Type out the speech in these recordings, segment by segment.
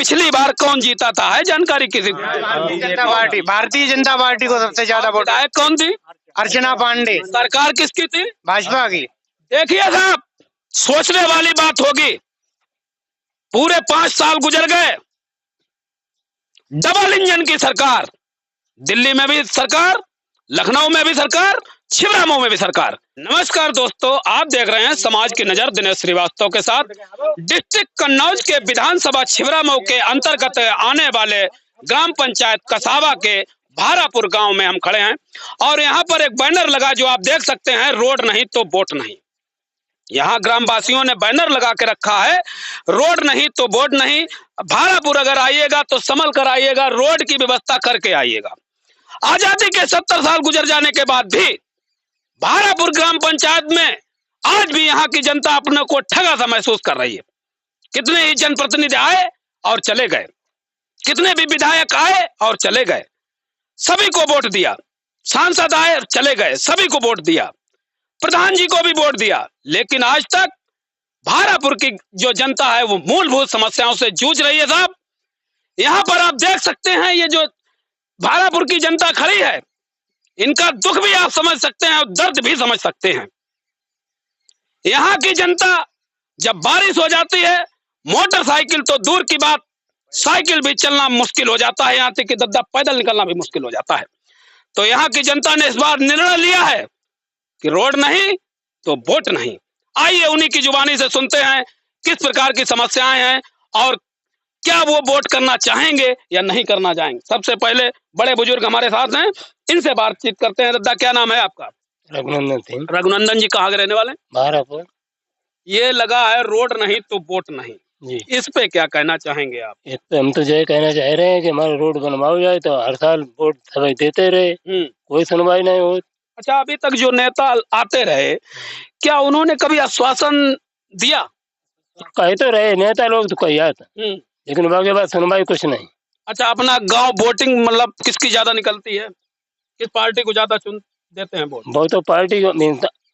पिछली बार कौन जीता था, है जानकारी किसी को? भारतीय जनता पार्टी को सबसे ज्यादा वोट। विधायक कौन थी? अर्चना पांडे। सरकार किसकी थी? भाजपा की। देखिए साहब, सोचने वाली बात होगी। पूरे 5 साल गुजर गए, डबल इंजन की सरकार, दिल्ली में भी सरकार, लखनऊ में भी सरकार, छिबरामऊ में भी सरकार। नमस्कार दोस्तों, आप देख रहे हैं समाज की नजर दिनेश श्रीवास्तव के साथ। डिस्ट्रिक्ट कन्नौज के विधानसभा छिबरामऊ के अंतर्गत आने वाले ग्राम पंचायत कसावा के भारापुर गांव में हम खड़े हैं और यहाँ पर एक बैनर लगा जो आप देख सकते हैं, रोड नहीं तो वोट नहीं। यहाँ ग्रामवासियों ने बैनर लगा के रखा है, रोड नहीं तो वोट नहीं। भारापुर अगर आइएगा तो संभल कर आइएगा, रोड की व्यवस्था करके आइएगा। आजादी के 70 साल गुजर जाने के बाद भी भारापुर ग्राम पंचायत में आज भी यहाँ की जनता अपने को ठगा सा महसूस कर रही है। कितने ही जनप्रतिनिधि आए और चले गए, कितने भी विधायक आए और चले गए, सभी को वोट दिया। सांसद आए चले गए, सभी को वोट दिया, प्रधान जी को भी वोट दिया, लेकिन आज तक भारापुर की जो जनता है वो मूलभूत समस्याओं से जूझ रही है। साहब, यहाँ पर आप देख सकते हैं, ये जो भारापुर की जनता खड़ी है, इनका दुख भी आप समझ सकते हैं और दर्द भी समझ सकते हैं। यहाँ की जनता जब बारिश हो जाती है, मोटरसाइकिल तो दूर की बात, साइकिल भी चलना मुश्किल हो जाता है, यहाँ तक कि दद्दा पैदल निकलना भी मुश्किल हो जाता है। तो यहाँ की जनता ने इस बार निर्णय लिया है कि रोड नहीं तो वोट नहीं। आइए उन्हीं की जुबानी से सुनते हैं किस प्रकार की समस्याएं हैं और क्या वो वोट करना चाहेंगे या नहीं करना चाहेंगे। सबसे पहले बड़े बुजुर्ग हमारे साथ हैं, इनसे बातचीत करते हैं। दादा, क्या नाम है आपका? रघुनंदन सिंह। रघुनंदन जी, कहाँ के रहने वाले? भारापुर। ये लगा है रोड नहीं तो वोट नहीं जी, इस पे क्या कहना चाहेंगे आप? इस पे हम तो यही कहना चाह रहे हैं कि हमारा रोड बनवाओ जाए, तो हर साल वोट सभी देते रहे, कोई सुनवाई नहीं हो। अच्छा, अभी तक जो नेता आते रहे, क्या उन्होंने कभी आश्वासन दिया? कहे तो रहे नेता लोग, तो कही आता, लेकिन बाकी बात सुनवाई कुछ नहीं। अच्छा, अपना गांव वोटिंग मतलब किसकी ज्यादा निकलती है, किस पार्टी को ज्यादा चुन देते हैं वोट? वो तो पार्टी को,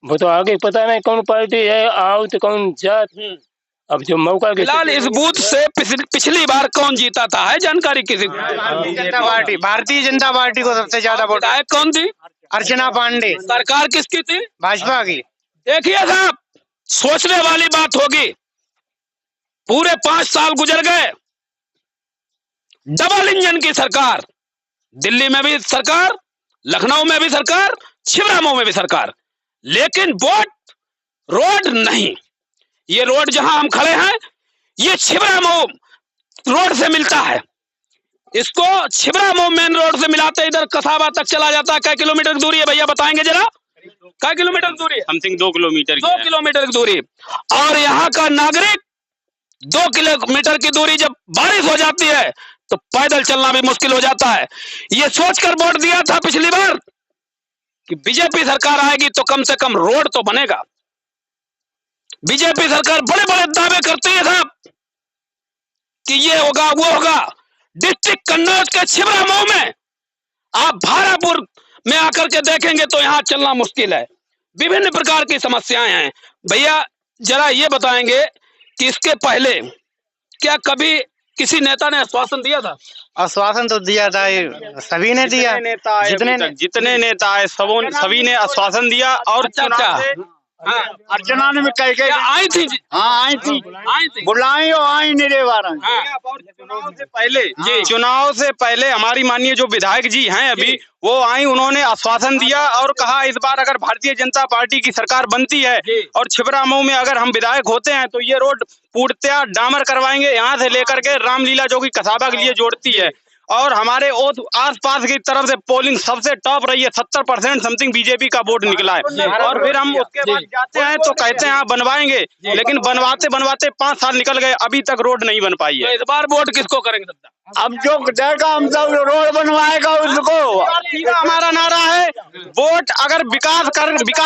वो तो आगे पता नहीं कौन पार्टी है, आओ तो कौन जात। अब जो मौका फिलहाल इस बूथ से पिछली बार कौन जीता था, है जानकारी किसी को? भारतीय जनता पार्टी को सबसे ज्यादा वोट। विधायक कौन थी? अर्चना पांडे। सरकार किसकी थी? भाजपा की। देखिए साहब, सोचने वाली बात होगी। पूरे 5 साल गुजर गए, डबल इंजन की सरकार, दिल्ली में भी सरकार, लखनऊ में भी सरकार, छिबरामऊ में भी सरकार, लेकिन वोट रोड नहीं। ये रोड जहां हम खड़े हैं, ये छिबरामऊ रोड से मिलता है। इसको छिबरामऊ मेन रोड से मिलाते इधर कसावा तक चला जाता है। क्या किलोमीटर की दूरी है भैया, बताएंगे जरा? क्या किलोमीटर की दूरी है? Something 2 kilometre. 2 किलोमीटर की दूरी। और यहाँ का नागरिक 2 किलोमीटर की दूरी जब बारिश हो जाती है तो पैदल चलना भी मुश्किल हो जाता है। ये सोचकर वोट दिया था पिछली बार कि बीजेपी सरकार आएगी तो कम से कम रोड तो बनेगा। बीजेपी सरकार बड़े बड़े दावे करती है साहब कि ये होगा वो होगा। डिस्ट्रिक्ट कन्नौज के छिबरामऊ में आप भारापुर में आकर के देखेंगे तो यहाँ चलना मुश्किल है, विभिन्न प्रकार की समस्याएं हैं। भैया जरा ये बताएंगे कि इसके पहले क्या कभी किसी नेता ने आश्वासन दिया था? आश्वासन तो दिया था, सभी ने दिया, जितने नेता है सभी ने आश्वासन दिया। और हाँ, अर्चना ने भी कह के आई थी। हाँ, आई थी बुलाई और आई नहीं रे बार। चुनाव से पहले हमारी माननीय जो विधायक जी हैं अभी, वो आई, उन्होंने आश्वासन दिया और कहा इस बार अगर भारतीय जनता पार्टी की सरकार बनती है और छिबरामऊ में अगर हम विधायक होते हैं तो ये रोड पूर्णतया डामर करवाएंगे, यहाँ से लेकर के रामलीला जो कि कसाबा के लिए जोड़ती है। और हमारे आसपास की तरफ से पोलिंग सबसे टॉप रही है, 70% समथिंग बीजेपी का वोट निकला है। और फिर हम उसके बाद जाते हैं तो कहते हैं आप बनवाएंगे, लेकिन बनवाते बनवाते 5 साल निकल गए, अभी तक रोड नहीं बन पाई है। इस बार वोट किसको करेंगे? अब जो देगा हम सब रोड बनवाएगा उसको। हमारा नारा है वोट अगर विकास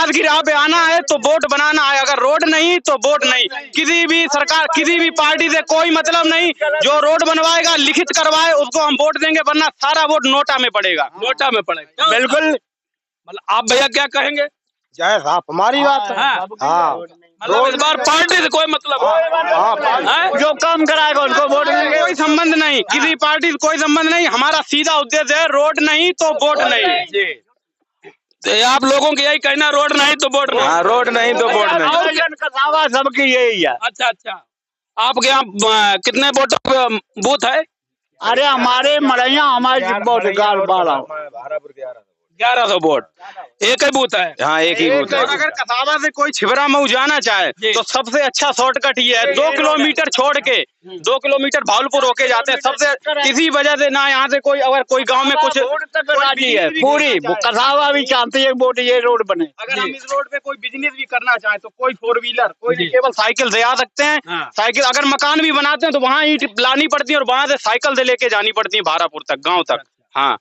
की राह पे आना है तो वोट बनाना है, अगर रोड नहीं तो वोट नहीं। किसी भी सरकार, किसी भी पार्टी से कोई मतलब नहीं, जो रोड बनवाएगा लिखित करवाए उसको हम वोट देंगे, वरना सारा वोट नोटा में पड़ेगा। नोटा में पड़ेगा, बिल्कुल। मतलब आप भैया क्या कहेंगे? जय साहब, हमारी बात है। हाँ, मतलब इस बार पार्टी से कोई मतलब है? जो काम कराएगा उनको वोट देंगे। कोई संबंध नहीं, किसी पार्टी से कोई संबंध नहीं। हमारा सीधा उद्देश्य है रोड नहीं तो वोट नहीं। तो आप लोगों की यही कहना, रोड नहीं तो वोट नहीं। रोड नहीं तो वोट नहीं। और जन का दावा सबकी यही है। अच्छा अच्छा, आपके यहाँ कितने वोटर बूथ है? अरे हमारे मरैया हमारे बहुत 1100 वोट, एक ही बूथ है। हाँ, एक ही बूथ है। अगर कसाबा से कोई छिबरा मऊ जाना चाहे तो सबसे अच्छा शॉर्टकट ये है, 2 किलोमीटर छोड़ के 2 किलोमीटर भावलपुर होके जाते हैं सबसे। इसी वजह से ना यहाँ से कोई, अगर कोई गांव में कुछ राजी है पूरी कसाबा भी चाहती है वोट ये रोड बने। अगर हम इस रोड पे कोई बिजनेस भी करना चाहे तो कोई 4 व्हीलर, कोई नहीं, केवल साइकिल से आ सकते हैं। हाँ। साइकिल, अगर मकान भी बनाते हैं तो वहाँ ईंट लानी पड़ती है और वहाँ से साइकिल से लेके जानी पड़ती है भारापुर तक, गाँव तक। हाँ।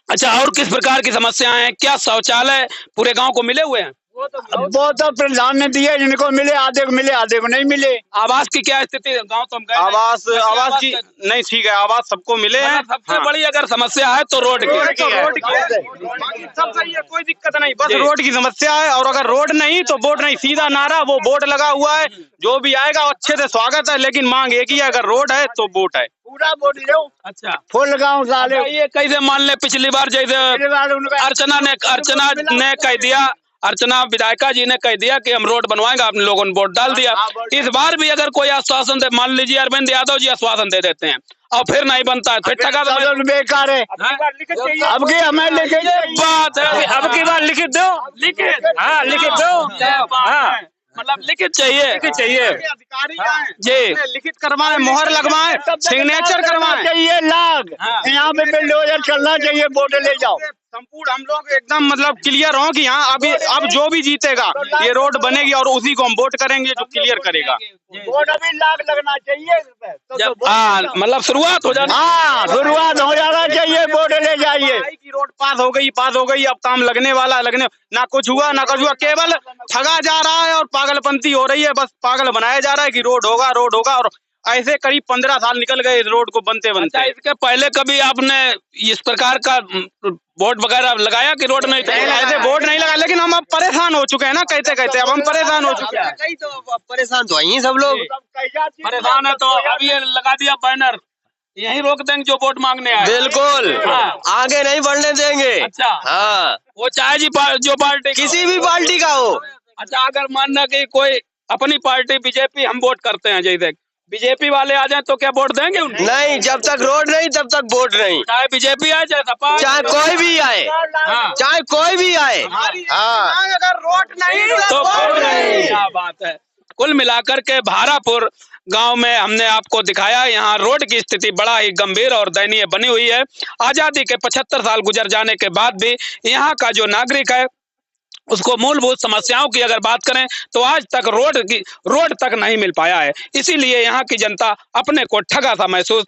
अच्छा, और किस प्रकार की समस्याएं हैं? क्या शौचालय पूरे गांव को मिले हुए हैं? वो तो प्रधान ने दिए, जिनको मिले आधे को मिले आधे को नहीं मिले। आवास की क्या स्थिति है? गांव तो हम गए नहीं। आवास की नहीं, ठीक है, आवास सबको मिले हैं। मतलब सबसे बड़ी अगर समस्या है तो रोड की है। बाकी सब सही है, कोई दिक्कत नहीं, बस रोड की समस्या है। और अगर रोड नहीं तो वोट नहीं, सीधा नारा, वो बोर्ड लगा हुआ है, जो भी आएगा अच्छे से स्वागत है। लेकिन मांग एक ही है, अगर रोड है तो वोट है। पूरा वोट लो। अच्छा, फुल गाँव डाले। ये कैसे मान ले, पिछली बार जैसे अर्चना ने कह दिया, अर्चना विधायिका जी ने कह दिया कि हम रोड बनवाएंगे, आपने लोगों ने वोट डाल दिया। इस बार भी अगर कोई आश्वासन दे, मान लीजिए अरविंद यादव जी आश्वासन दे देते हैं और फिर नहीं बनता है, फिर ठगा बेकार है। अब की हमें लेके बात है, अब की बार लिखित दो, लिखित, हाँ लिखित दो, हाँ मतलब लिखित चाहिए अधिकारी जी, लिखित करवाएं, मोहर लगवाएं, सिग्नेचर करवाएं। चाहिए लाग यहाँ पे बिल्डोजर चलना चाहिए, वोट ले जाओ। संपूर्ण हम लोग एकदम मतलब क्लियर हो कि यहाँ अभी अब जो भी जीतेगा ये रोड बनेगी और उसी को हम वोट करेंगे जो क्लियर करेगा। वोट अभी लाग लगना चाहिए हाँ, मतलब शुरुआत हो जाना। हाँ, शुरुआत हो जाना चाहिए, वोट ले जाइए। की रोड पास हो गई, अब काम लगने वाला, ना कुछ हुआ ना कुछ हुआ, केवल ठगा जा रहा है और पागलपंती हो रही है। बस पागल बनाया जा रहा है कि रोड होगा और ऐसे करीब 15 साल निकल गए इस रोड को बनते। अच्छा, इसके पहले कभी आपने इस प्रकार का वोट वगैरह लगाया कि रोड नहीं? ऐसे वोट नहीं लगा, लेकिन हम अब परेशान हो चुके हैं ना, कहते अब हम परेशान हो चुके हैं। तो परेशान तो आई सब लोग, परेशान है तो अब ये लगा दिया बैनर, यही रोक देंगे जो वोट मांगने आए। बिल्कुल आगे नहीं बढ़ने देंगे। अच्छा, हाँ, वो चाहे जी जो पार्टी किसी भी पार्टी का हो। अच्छा, अगर मानना कि कोई अपनी पार्टी बीजेपी हम वोट करते हैं, जैसे बीजेपी वाले आ जाए तो क्या वोट देंगे उनको? नहीं, जब तक रोड नहीं तब तक वोट नहीं। चाहे बीजेपी आए चाहे सपा, चाहे कोई भी आए, चाहे कोई भी आए, हाँ, अगर रोड नहीं तो वोट नहीं। क्या बात है। कुल मिलाकर के भारापुर गांव में हमने आपको दिखाया, यहाँ रोड की स्थिति बड़ा ही गंभीर और दयनीय बनी हुई है। आजादी के 75 साल गुजर जाने के बाद भी यहाँ का जो नागरिक है उसको मूलभूत समस्याओं की अगर बात करें तो आज तक रोड तक नहीं मिल पाया है। इसीलिए यहाँ की जनता अपने को ठगा सा महसूस